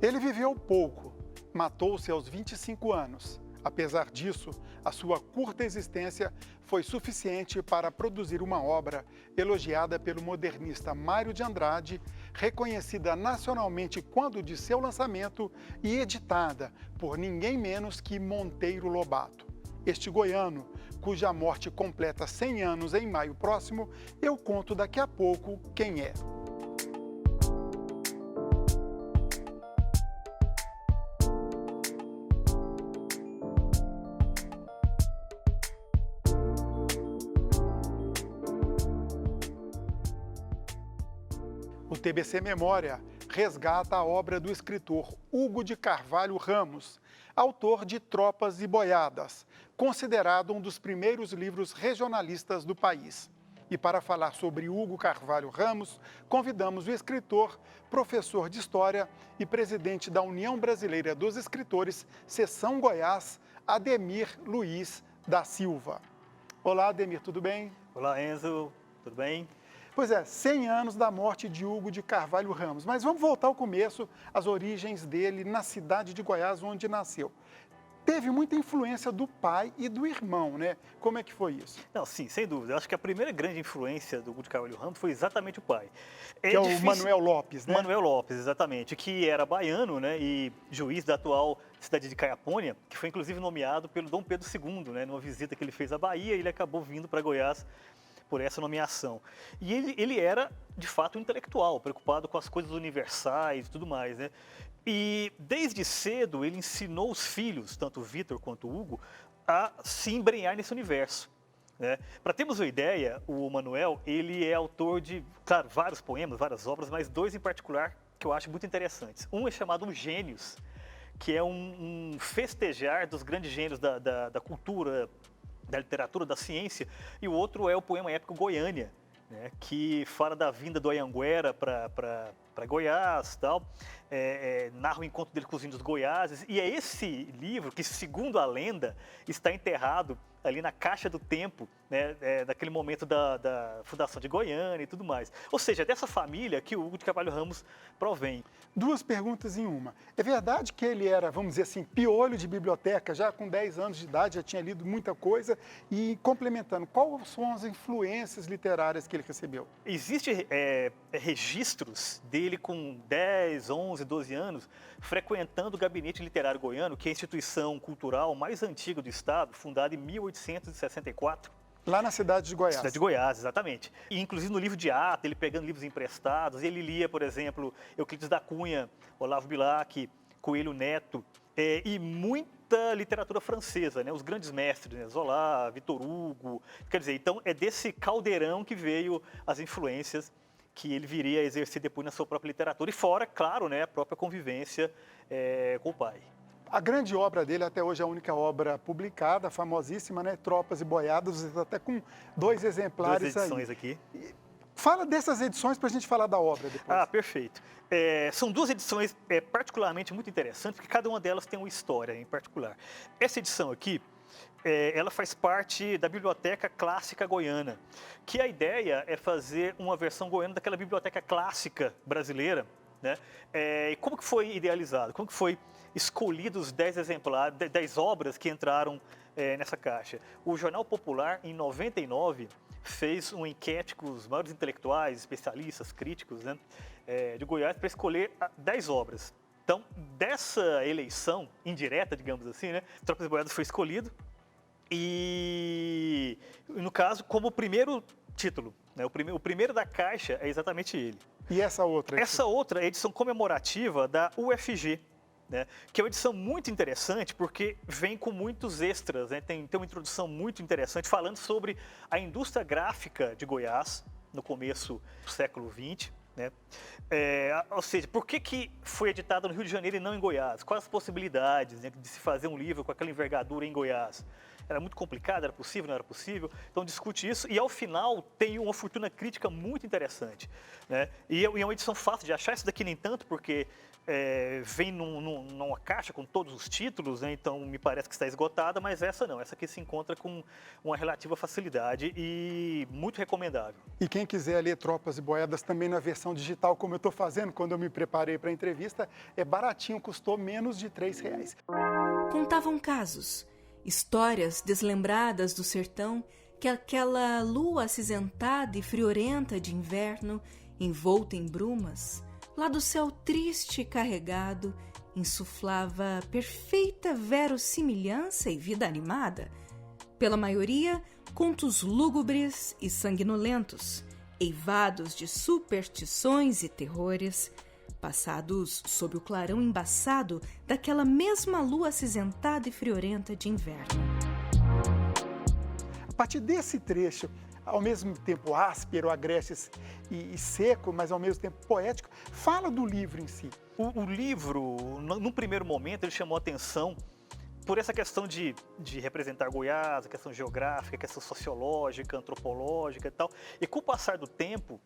Ele viveu pouco, matou-se aos 25 anos. Apesar disso, a sua curta existência foi suficiente para produzir uma obra elogiada pelo modernista Mário de Andrade, reconhecida nacionalmente quando de seu lançamento e editada por ninguém menos que Monteiro Lobato. Este goiano, cuja morte completa 100 anos em maio próximo, eu conto daqui a pouco quem é. O TBC Memória resgata a obra do escritor Hugo de Carvalho Ramos, autor de Tropas e Boiadas, considerado um dos primeiros livros regionalistas do país. E para falar sobre Hugo Carvalho Ramos, convidamos o escritor, professor de História e presidente da União Brasileira dos Escritores, Seção Goiás, Ademir Luiz da Silva. Olá, Ademir, tudo bem? Olá, Enzo, tudo bem? Pois é, 100 anos da morte de Hugo de Carvalho Ramos. Mas vamos voltar ao começo, às origens dele na cidade de Goiás, onde nasceu. Teve muita influência do pai e do irmão, né? Como é que foi isso? Não, sim, sem dúvida. Eu acho que a primeira grande influência do Hugo de Carvalho Ramos foi exatamente o pai. Que é o Manuel Lopes, né? Manuel Lopes, exatamente, que era baiano, né, e juiz da atual cidade de Caiapônia, que foi inclusive nomeado pelo Dom Pedro II, né, numa visita que ele fez à Bahia, e ele acabou vindo para Goiás por essa nomeação. E ele era, de fato, um intelectual, preocupado com as coisas universais e tudo mais, né? E desde cedo ele ensinou os filhos, tanto o Vitor quanto o Hugo, a se embrenhar nesse universo, né? Para termos uma ideia, o Manuel, ele é autor de, claro, vários poemas, várias obras, mas dois em particular que eu acho muito interessantes. Um é chamado Os Gênios, que é um festejar dos grandes gênios da cultura, da literatura, da ciência, e o outro é o poema épico Goiânia, né, que fala da vinda do Anhanguera para Goiás, tal, narra o encontro dele com os índios goiáses, e é esse livro que, segundo a lenda, está enterrado ali na Caixa do Tempo, né, daquele momento da fundação de Goiânia e tudo mais. Ou seja, é dessa família que o Hugo de Carvalho Ramos provém. Duas perguntas em uma. É verdade que ele era, vamos dizer assim, piolho de biblioteca, já com 10 anos de idade, já tinha lido muita coisa, e complementando, quais são as influências literárias que ele recebeu? Existem registros dele com 10, 11, 12 anos, frequentando o Gabinete Literário Goiano, que é a instituição cultural mais antiga do estado, fundada em 1864. Lá na cidade de Goiás. Cidade de Goiás, exatamente. E inclusive no livro de ata, ele pegando livros emprestados, ele lia, por exemplo, Euclides da Cunha, Olavo Bilac, Coelho Neto, e muita literatura francesa, né? Os grandes mestres, né? Zola, Victor Hugo. Quer dizer, então é desse caldeirão que veio as influências que ele viria a exercer depois na sua própria literatura. E fora, claro, né, a própria convivência com o pai. A grande obra dele, até hoje a única obra publicada, famosíssima, né? Tropas e Boiadas, até com 2 exemplares Duas edições aí. aqui. Fala dessas edições para a gente falar da obra depois. Ah, perfeito. São 2 edições particularmente muito interessantes, porque cada uma delas tem uma história em particular. Essa edição aqui, ela faz parte da Biblioteca Clássica Goiana, que a ideia é fazer uma versão goiana daquela biblioteca clássica brasileira, né? E como que foi idealizado? Como que foi escolhidos os 10 exemplares, 10 obras que entraram nessa caixa? O Jornal Popular, em 99, fez uma enquete com os maiores intelectuais, especialistas, críticos, né, de Goiás, para escolher 10 obras. Então, dessa eleição indireta, digamos assim, né, Tropas e Boiadas foi escolhido, e no caso, como primeiro título, né, o primeiro da caixa é exatamente ele. E essa outra? Essa outra é a edição comemorativa da UFG, né, que é uma edição muito interessante porque vem com muitos extras, né, tem uma introdução muito interessante falando sobre a indústria gráfica de Goiás no começo do século XX. Né? Ou seja, por que foi editada no Rio de Janeiro e não em Goiás? Quais as possibilidades, né, de se fazer um livro com aquela envergadura em Goiás? Era muito complicado, era possível, não era possível? Então discute isso e ao final tem uma fortuna crítica muito interessante, né? E é uma edição fácil de achar, essa daqui nem tanto, porque vem numa caixa com todos os títulos, né? Então me parece que está esgotada, mas essa não, essa aqui se encontra com uma relativa facilidade e muito recomendável. E quem quiser ler Tropas e Boiadas também na versão digital, como eu estou fazendo quando eu me preparei para a entrevista, é baratinho, custou menos de R$3. Contavam casos, histórias deslembradas do sertão que aquela lua acinzentada e friorenta de inverno, envolta em brumas, lá do céu triste e carregado, insuflava perfeita verossimilhança e vida animada. Pela maioria, contos lúgubres e sanguinolentos, eivados de superstições e terrores, passados sob o clarão embaçado daquela mesma lua acinzentada e friorenta de inverno. A partir desse trecho, ao mesmo tempo áspero, agreste e seco, mas ao mesmo tempo poético, fala do livro em si. O livro, num primeiro momento, ele chamou a atenção por essa questão de representar Goiás, a questão geográfica, a questão sociológica, antropológica e tal. E com o passar do tempo,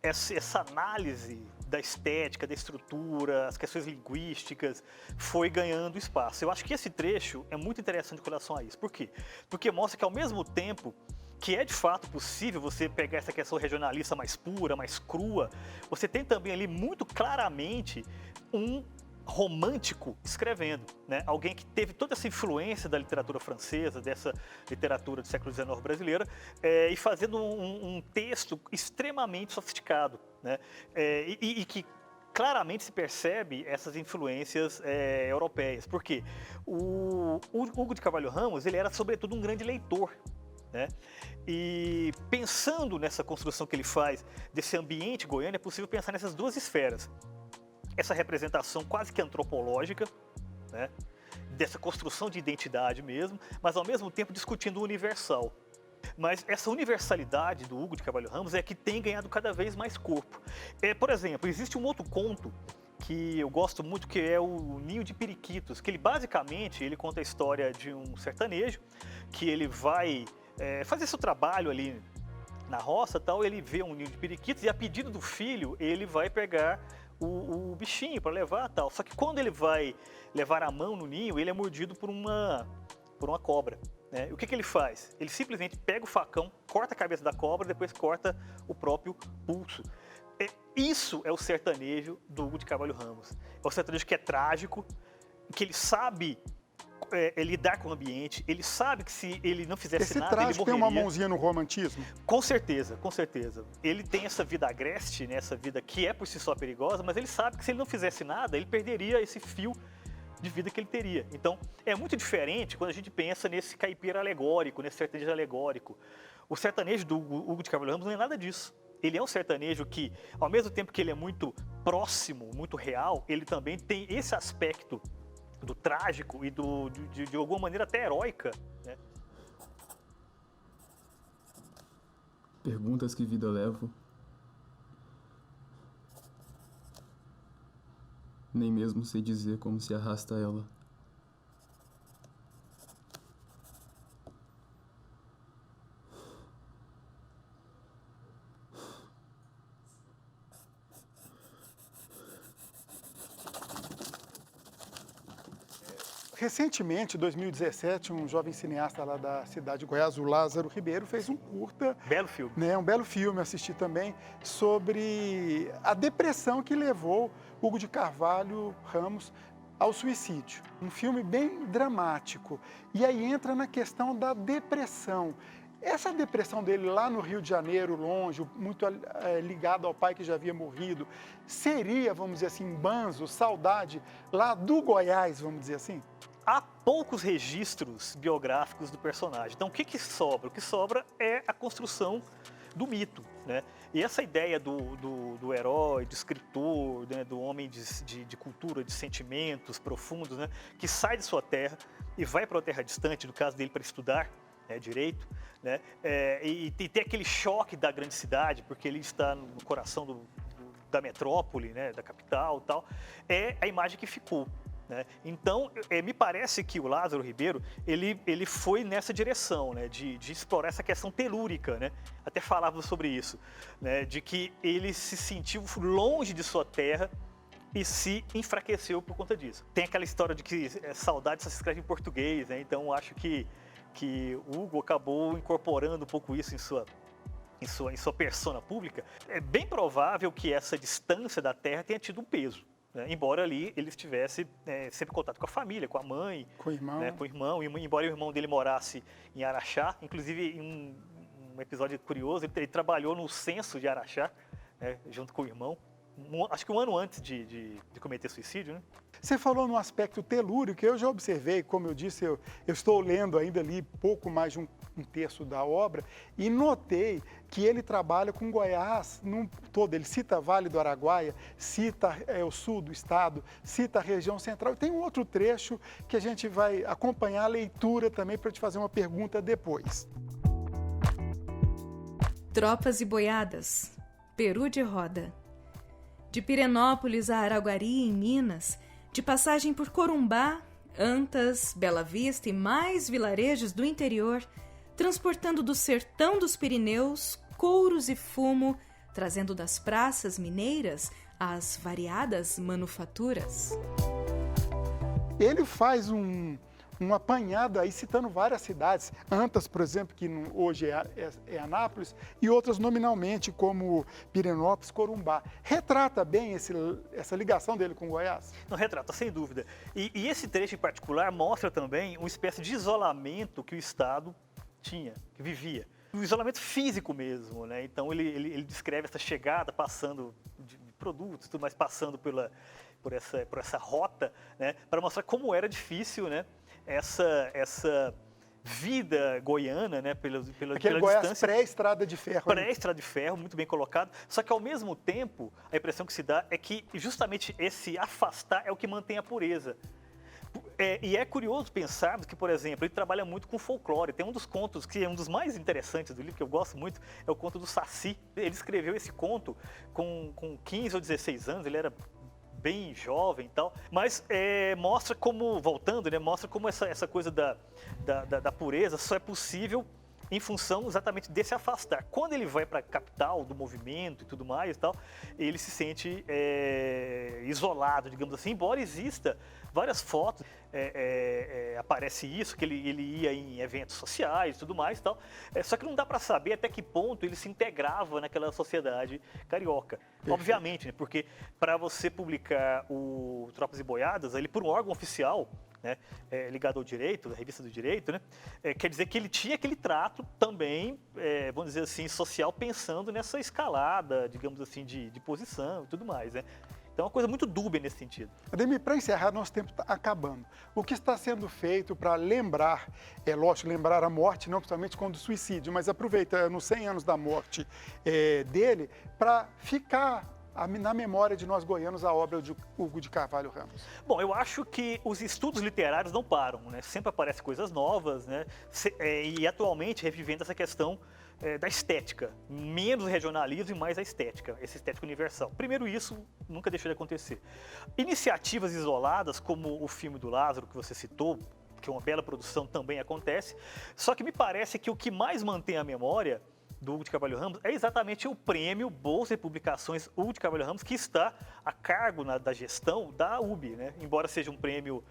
essa análise da estética, da estrutura, as questões linguísticas, foi ganhando espaço. Eu acho que esse trecho é muito interessante com relação a isso. Por quê? Porque mostra que, ao mesmo tempo que é de fato possível você pegar essa questão regionalista mais pura, mais crua, você tem também ali muito claramente um romântico escrevendo, né? Alguém que teve toda essa influência da literatura francesa, dessa literatura do século XIX brasileira, e fazendo um texto extremamente sofisticado, né? E que claramente se percebe essas influências europeias. Por quê? O Hugo de Carvalho Ramos, ele era sobretudo um grande leitor, né? E pensando nessa construção que ele faz desse ambiente goiano, é possível pensar nessas duas esferas. Essa representação quase que antropológica, né? Dessa construção de identidade mesmo, mas ao mesmo tempo discutindo o universal. Mas essa universalidade do Hugo de Carvalho Ramos é que tem ganhado cada vez mais corpo. Por exemplo, existe um outro conto que eu gosto muito, que é o Ninho de Periquitos, que ele basicamente conta a história de um sertanejo que ele vai fazer seu trabalho ali na roça, tal, ele vê um ninho de periquitos e, a pedido do filho, ele vai pegar o bichinho para levar, tal. Só que quando ele vai levar a mão no ninho, ele é mordido por uma cobra, né? E o que ele faz? Ele simplesmente pega o facão, corta a cabeça da cobra, depois corta o próprio pulso. Isso é o sertanejo do Hugo de Carvalho Ramos. É o sertanejo que é trágico, que ele sabe lidar com o ambiente, ele sabe que se ele não fizesse nada, ele morreria. Esse trágico tem uma mãozinha no romantismo? Com certeza, com certeza. Ele tem essa vida agreste, né, essa vida que é por si só perigosa, mas ele sabe que se ele não fizesse nada, ele perderia esse fio de vida que ele teria. Então, é muito diferente quando a gente pensa nesse caipira alegórico, nesse sertanejo alegórico. O sertanejo do Hugo de Carvalho Ramos não é nada disso. Ele é um sertanejo que, ao mesmo tempo que ele é muito próximo, muito real, ele também tem esse aspecto do trágico e de alguma maneira até heróica, né? Perguntas que vida levo. Nem mesmo sei dizer como se arrasta ela. Recentemente, em 2017, um jovem cineasta lá da cidade de Goiás, o Lázaro Ribeiro, fez um curta. Belo filme. Né, um belo filme, assisti também, sobre a depressão que levou Hugo de Carvalho Ramos ao suicídio. Um filme bem dramático. E aí entra na questão da depressão. Essa depressão dele lá no Rio de Janeiro, longe, muito ligado ao pai que já havia morrido, seria, vamos dizer assim, banzo, saudade lá do Goiás, vamos dizer assim? Há poucos registros biográficos do personagem. Então, o que sobra? O que sobra é a construção do mito, né? E essa ideia do herói, do escritor, né? Do homem de cultura, de sentimentos profundos, né? Que sai de sua terra e vai para uma terra distante, no caso dele, para estudar direito, né? E tem aquele choque da grande cidade, porque ele está no coração da metrópole, né? Da capital e tal, é a imagem que ficou. Então, me parece que o Lázaro Ribeiro, ele foi nessa direção, né, de explorar essa questão telúrica, né? Até falava sobre isso, né, de que ele se sentiu longe de sua terra e se enfraqueceu por conta disso. Tem aquela história de que saudade só se escreve em português, né? Então acho que Hugo acabou incorporando um pouco isso em sua persona pública. É bem provável que essa distância da Terra tenha tido um peso, né? Embora ali ele estivesse sempre em contato com a família, com a mãe, Com o irmão. né? Com o irmão, embora o irmão dele morasse em Araxá, inclusive em um episódio curioso, ele trabalhou no censo de Araxá, né? Junto com o irmão. Acho que um ano antes de cometer suicídio, né? Você falou no aspecto telúrico, que eu já observei, como eu disse, eu estou lendo ainda ali pouco mais de um terço da obra, e notei que ele trabalha com Goiás num todo. Ele cita Vale do Araguaia, cita o sul do estado, cita a região central. E tem um outro trecho que a gente vai acompanhar a leitura também para te fazer uma pergunta depois. Tropas e boiadas, Peru de roda. De Pirenópolis a Araguari, em Minas, de passagem por Corumbá, Antas, Bela Vista e mais vilarejos do interior, transportando do sertão dos Pirineus couros e fumo, trazendo das praças mineiras as variadas manufaturas. Ele faz um apanhado aí citando várias cidades, Antas, por exemplo, que hoje é Anápolis, e outras nominalmente, como Pirenópolis, Corumbá. Retrata bem essa ligação dele com Goiás? Não, retrata, sem dúvida. E esse trecho em particular mostra também uma espécie de isolamento que o Estado tinha, que vivia. O isolamento físico mesmo, né? Então ele descreve essa chegada, passando de produtos, tudo mais, passando por essa rota, né? Para mostrar como era difícil, né? Essa vida goiana, né, pela Goiás distância. pré-estrada de ferro. Pré-estrada de ferro, muito bem colocado. Só que, ao mesmo tempo, a impressão que se dá é que justamente esse afastar é o que mantém a pureza. E é curioso pensar que, por exemplo, ele trabalha muito com folclore. Tem um dos contos que é um dos mais interessantes do livro, que eu gosto muito, é o conto do Saci. Ele escreveu esse conto com 15 ou 16 anos, ele era bem jovem e tal, mas mostra como, voltando, né, mostra como essa coisa da pureza só é possível em função exatamente desse afastar. Quando ele vai para a capital do movimento e tudo mais e tal, ele se sente isolado, digamos assim, embora exista várias fotos, aparece isso, que ele ia em eventos sociais e tudo mais e tal, só que não dá para saber até que ponto ele se integrava naquela sociedade carioca. Perfeito. Obviamente, né, porque para você publicar o Tropas e Boiadas, ele por um órgão oficial, né, ligado ao direito, da revista do direito, né, quer dizer que ele tinha aquele trato também, vamos dizer assim, social, pensando nessa escalada, digamos assim, de posição e tudo mais, né. Então é uma coisa muito dúbia nesse sentido. Ademir, para encerrar, nosso tempo está acabando. O que está sendo feito para lembrar, lógico, lembrar a morte, não principalmente quando o suicídio, mas aproveita nos 100 anos da morte dele, para ficar na memória de nós goianos a obra de Hugo de Carvalho Ramos? Bom, eu acho que os estudos literários não param, né? Sempre aparecem coisas novas, né? E atualmente revivendo essa questão da estética, menos regionalismo e mais a estética, essa estética universal. Primeiro, isso nunca deixou de acontecer. Iniciativas isoladas, como o filme do Lázaro, que você citou, que é uma bela produção, também acontece, só que me parece que o que mais mantém a memória do Hugo de Carvalho Ramos é exatamente o prêmio Bolsa de Publicações Hugo de Carvalho Ramos, que está a cargo da gestão da UB, né? Embora seja um prêmio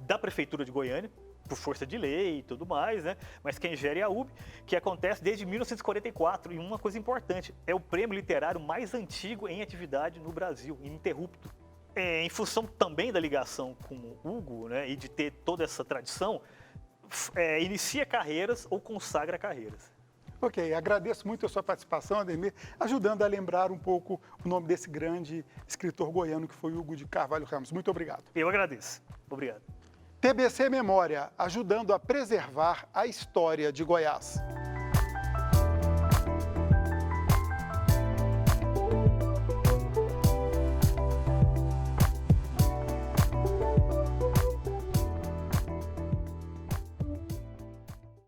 da Prefeitura de Goiânia, por força de lei e tudo mais, né? Mas quem gera é a UB, que acontece desde 1944. E uma coisa importante, é o prêmio literário mais antigo em atividade no Brasil, ininterrupto. Em função também da ligação com o Hugo, né, e de ter toda essa tradição, inicia carreiras ou consagra carreiras. Ok, agradeço muito a sua participação, Ademir, ajudando a lembrar um pouco o nome desse grande escritor goiano que foi Hugo de Carvalho Ramos. Muito obrigado. Eu agradeço. Obrigado. TBC Memória, ajudando a preservar a história de Goiás.